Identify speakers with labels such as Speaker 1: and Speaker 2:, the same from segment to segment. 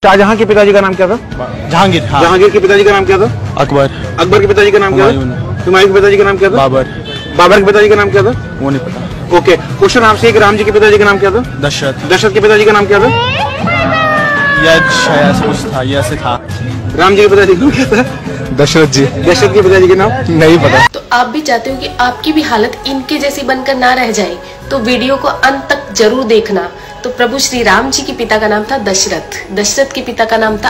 Speaker 1: शाहजहां के पिताजी का नाम क्या था?
Speaker 2: जहांगीर। हाँ।
Speaker 1: जहांगीर के पिताजी का नाम क्या था?
Speaker 2: अकबर।
Speaker 1: अकबर के पिताजी का नाम क्या था? हुमायूं के पिताजी का नाम क्या था?
Speaker 2: बाबर।
Speaker 1: बाबर के पिताजी का नाम क्या था?
Speaker 2: वो नहीं पता।
Speaker 1: ओके, क्वेश्चन आपसे एक, राम जी के पिताजी का नाम क्या था?
Speaker 2: दशरथ।
Speaker 1: दशरथ के पिताजी का नाम क्या था?
Speaker 2: यक्ष ऐसा कुछ था, ये से था।
Speaker 1: राम जी के पिताजी का नाम क्या था?
Speaker 2: दशरथ जी।
Speaker 1: दशरथ के पिताजी का नाम
Speaker 2: नहीं पता।
Speaker 3: तो आप भी चाहते हो कि आपकी भी हालत इनके जैसी बनकर ना रह जाए, तो वीडियो को अंत तक जरूर देखना। तो प्रभु श्री राम जी के पिता का नाम था दशरथ, दशरथ के पिता का नाम था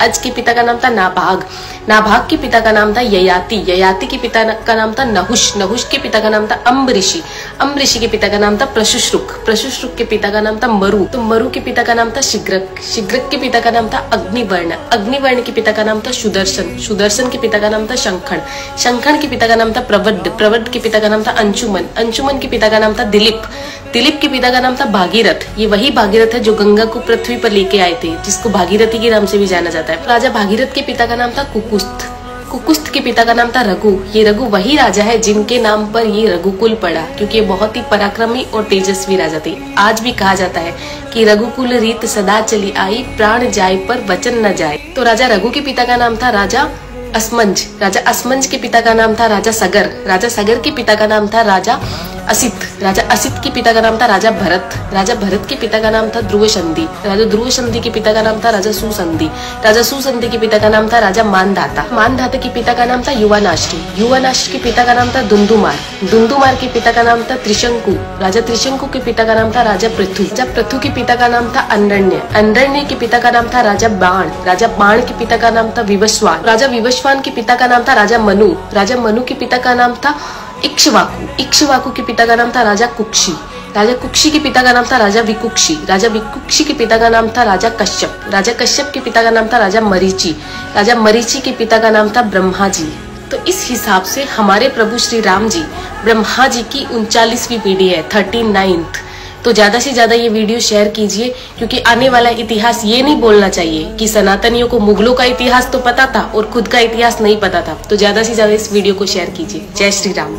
Speaker 3: अज के पिता का नाम था नाभाग, नाभाग के पिता का नाम था ययाति, ययाति के पिता का नाम था नहुष, नहुष के पिता का नाम था अम्बऋषि, अम्बऋषि के पिता का नाम था प्रशुश्रुक, प्रशुश्रुक के पिता का नाम था मरु, तो मरु के पिता का नाम था शिग्रक, शिग्रक के पिता का नाम था अग्निवर्ण, अग्निवर्ण के पिता का नाम था सुदर्शन, सुदर्शन के पिता का नाम था शंखण, शंखण के पिता का नाम था प्रवड्ड, प्रवड्ड के पिता का नाम था अंशुमन, अंशुमन के पिता का नाम था दिलीप, दिलीप के पिता का नाम था भागीरथ, ये वही भागीरथ है जो गंगा को पृथ्वी पर लेके आए थे, जिसको भागीरथी के नाम से भी जाना जाता है। राजा भागीरथ के पिता का नाम था कुकुस्थ, कुकुस्थ के पिता का नाम था रघु, ये रघु वही राजा है जिनके नाम पर ये रघुकुल पड़ा, क्योंकि ये बहुत ही पराक्रमी और तेजस्वी राजा थे। आज भी कहा जाता है कि रघुकुल रीत सदा चली आई, प्राण जाए पर वचन न जाए। तो राजा रघु के पिता का नाम था राजा असमंज, राजा असमंज के पिता का नाम था राजा सगर, राजा सगर के पिता का नाम था राजा असित, राजा असित के पिता का नाम था राजा भरत, राजा भरत के पिता का नाम था ध्रुव संधि, राजा ध्रुव संधि के पिता का नाम था राजा सुसंधि, राजा सुसंधि के पिता का नाम था राजा मानधाता, मानधाता के पिता का नाम था युवानाश्री, युवानाश्री के पिता का नाम था दुंदुमार, दुंदुमार के पिता का नाम था त्रिशंकु, राजा त्रिशंकु के पिता का नाम था राजा पृथु, राजा पृथु के पिता का नाम था अंडरण्य, अंडरण्य के पिता का नाम था राजा बाण, राजा बाण के पिता का नाम था विवस्वान, राजा विवस्वान के पिता का नाम था राजा मनु, राजा मनु के पिता का नाम था इक्ष्वाकु, इक्ष्वाकु के पिता का नाम था राजा कुक्षी, राजा कुक्षी के पिता का नाम था राजा विकुक्षी, राजा विकुक्षी के पिता का नाम था राजा कश्यप, राजा कश्यप के पिता का नाम था राजा मरीचि, राजा मरीचि के पिता का नाम था ब्रह्मा जी। तो इस हिसाब से हमारे प्रभु श्री राम जी ब्रह्मा जी की 39वीं पीढ़ी है, 39th। तो ज्यादा से ज्यादा ये वीडियो शेयर कीजिए, क्योंकि आने वाला इतिहास ये नहीं बोलना चाहिए कि सनातनियों को मुगलों का इतिहास तो पता था और खुद का इतिहास नहीं पता था। तो ज्यादा से ज्यादा इस वीडियो को शेयर कीजिए। जय श्री राम।